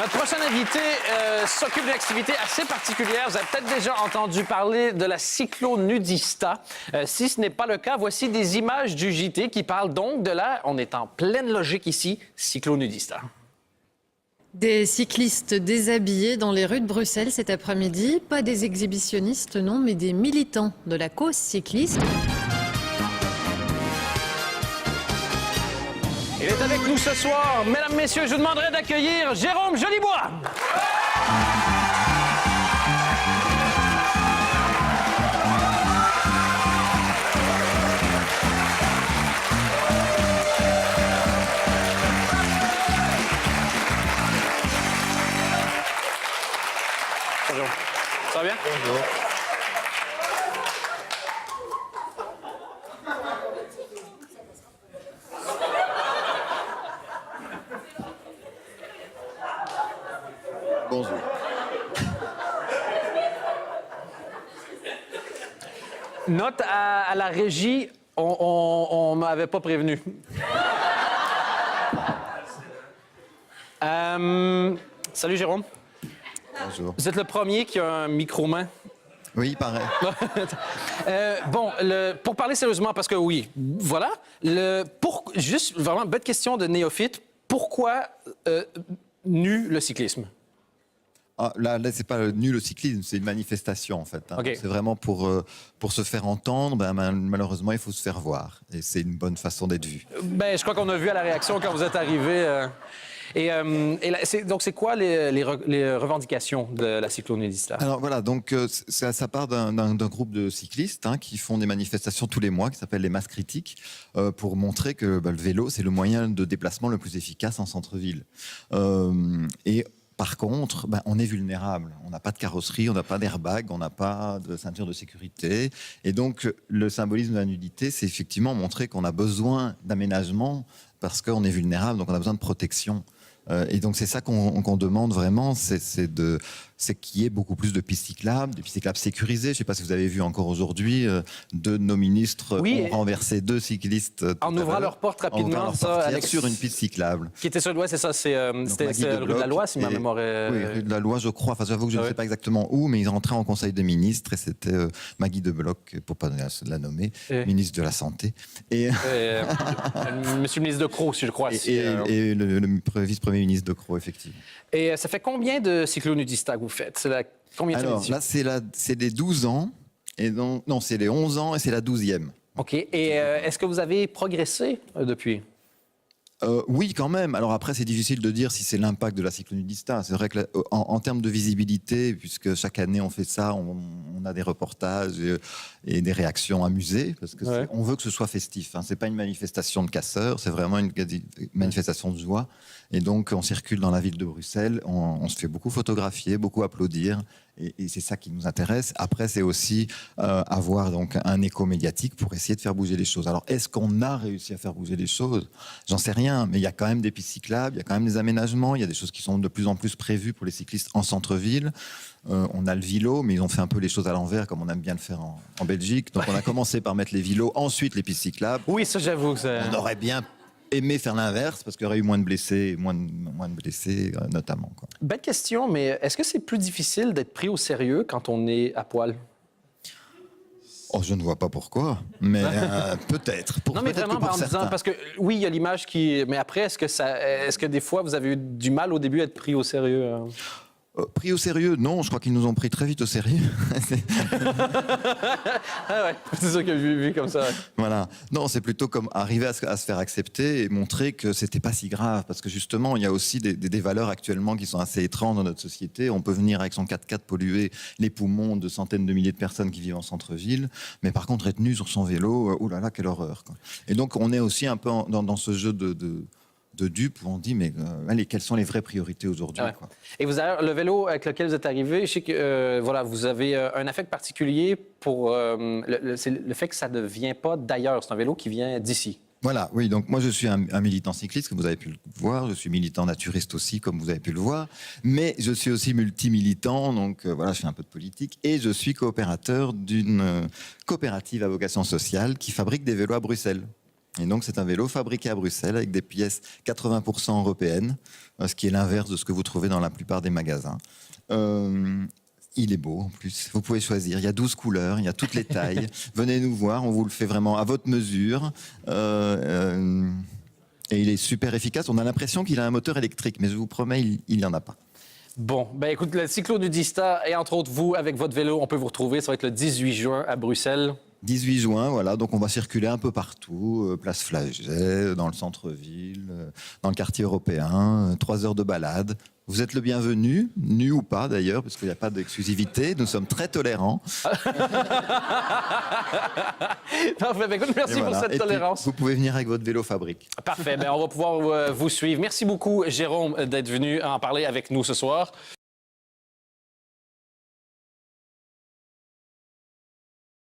Notre prochain invité s'occupe d'une activité assez particulière. Vous avez peut-être déjà entendu parler de la cyclonudista. Si ce n'est pas le cas, voici des images du JT qui parlent donc de la, on est en pleine logique ici, cyclonudista. Des cyclistes déshabillés dans les rues de Bruxelles cet après-midi. Pas des exhibitionnistes, non, mais des militants de la cause cycliste. Il est avec nous ce soir. Mesdames, Messieurs, je vous demanderai d'accueillir Jérôme Jolibois. Bonjour. Ça va bien? Bonjour. Bonjour. Note à la régie, on ne m'avait pas prévenu. Salut Jérôme. Bonjour. Vous êtes le premier qui a un micro-main. Oui, pareil. Pour parler sérieusement, parce que oui, voilà, juste vraiment bête question de néophyte, pourquoi nu le cyclisme? Ah, là c'est pas nu le cyclisme, c'est une manifestation en fait. Hein. Okay. C'est vraiment pour se faire entendre. Malheureusement, il faut se faire voir. Et c'est une bonne façon d'être vu. Je crois qu'on a vu à la réaction quand vous êtes arrivé. Donc, c'est quoi les revendications de la cyclonudista? Alors voilà, donc ça part d'un groupe de cyclistes qui font des manifestations tous les mois qui s'appellent les masses critiques pour montrer que le vélo, c'est le moyen de déplacement le plus efficace en centre-ville. Par contre, on est vulnérable. On n'a pas de carrosserie, on n'a pas d'airbag, on n'a pas de ceinture de sécurité. Et donc, le symbolisme de la nudité, c'est effectivement montrer qu'on a besoin d'aménagement parce qu'on est vulnérable, donc on a besoin de protection. Et donc, c'est ça qu'on demande vraiment, c'est qu'il y ait beaucoup plus de pistes cyclables, des pistes cyclables sécurisées. Je ne sais pas si vous avez vu encore aujourd'hui, deux de nos ministres ont renversé deux cyclistes. En ouvrant leur porte rapidement, sur une piste cyclable. Qui était sur le c'est ça, c'était rue de la Loi, si ma mémoire est... Oui, rue de la Loi, je crois. Enfin, j'avoue que je ne sais pas exactement où, mais ils rentraient en conseil de ministres et c'était Maggie de Bloch, pour ne pas la nommer, ministre de la Santé. Monsieur le ministre de Croo, si je crois. Et le vice-premier ministre de Croo, effectivement. Et ça fait combien de cyclonudista que vous faites? Combien de Alors là, c'est les 12 ans. Et non, c'est les 11 ans et c'est la 12e. OK. Et est-ce que vous avez progressé depuis? Oui, quand même. Alors après, c'est difficile de dire si c'est l'impact de la cyclonudista. C'est vrai que en termes de visibilité, puisque chaque année on fait ça, on a des reportages et des réactions amusées, parce que on veut que ce soit festif. C'est pas une manifestation de casseurs, c'est vraiment une manifestation de joie. Et donc, on circule dans la ville de Bruxelles, on se fait beaucoup photographier, beaucoup applaudir. Et c'est ça qui nous intéresse. Après, c'est aussi avoir donc un écho médiatique pour essayer de faire bouger les choses. Alors, est-ce qu'on a réussi à faire bouger les choses? J'en sais rien, mais il y a quand même des pistes cyclables, il y a quand même des aménagements, il y a des choses qui sont de plus en plus prévues pour les cyclistes en centre-ville. On a le vélo, mais ils ont fait un peu les choses à l'envers, comme on aime bien le faire en Belgique. Donc, on a commencé par mettre les vélos, ensuite les pistes cyclables. Oui, ça, j'avoue que ça... On aurait bien aimé faire l'inverse, parce qu'il y aurait eu moins de blessés, notamment. Quoi. Belle question, mais est-ce que c'est plus difficile d'être pris au sérieux quand on est à poil? Oh, je ne vois pas pourquoi, mais peut-être. Non, mais vraiment, en disant, parce que oui, il y a l'image qui... Mais après, est-ce que des fois, vous avez eu du mal au début à être pris au sérieux? Pris au sérieux, non, je crois qu'ils nous ont pris très vite au sérieux. Ah ouais, c'est ça que j'ai vu comme ça. Ouais. Voilà. Non, c'est plutôt comme arriver à se faire accepter et montrer que c'était pas si grave. Parce que justement, il y a aussi des valeurs actuellement qui sont assez étranges dans notre société. On peut venir avec son 4x4 polluer les poumons de centaines de milliers de personnes qui vivent en centre-ville. Mais par contre, être nu sur son vélo, oh là là, quelle horreur. Quoi. Et donc, on est aussi un peu dans ce jeu de dupes où on dit mais allez, quelles sont les vraies priorités aujourd'hui quoi. Et le vélo avec lequel vous êtes arrivé, je sais que vous avez un affect particulier pour le fait que ça ne vient pas d'ailleurs, c'est un vélo qui vient d'ici. Voilà, oui, donc moi je suis un militant cycliste, comme vous avez pu le voir, je suis militant naturiste aussi, comme vous avez pu le voir, mais je suis aussi multimilitant, donc voilà, je fais un peu de politique, et je suis coopérateur d'une coopérative à vocation sociale qui fabrique des vélos à Bruxelles. Et donc, c'est un vélo fabriqué à Bruxelles avec des pièces 80% européennes, ce qui est l'inverse de ce que vous trouvez dans la plupart des magasins. Il est beau en plus, vous pouvez choisir, il y a 12 couleurs, il y a toutes les tailles. Venez nous voir, on vous le fait vraiment à votre mesure. Et il est super efficace, on a l'impression qu'il a un moteur électrique, mais je vous promets, il n'y en a pas. Bon, ben écoute, le cyclonudista et entre autres vous, avec votre vélo, on peut vous retrouver, ça va être le 18 juin à Bruxelles. 18 juin, voilà, donc on va circuler un peu partout, place Flagey, dans le centre-ville, dans le quartier européen, 3 heures de balade. Vous êtes le bienvenu, nu ou pas d'ailleurs, parce qu'il n'y a pas d'exclusivité, nous sommes très tolérants. Parfait, ben écoute, merci pour cette Et puis, tolérance. vous pouvez venir avec votre vélo fabrique. Parfait, ben on va pouvoir vous suivre. Merci beaucoup, Jérôme, d'être venu en parler avec nous ce soir.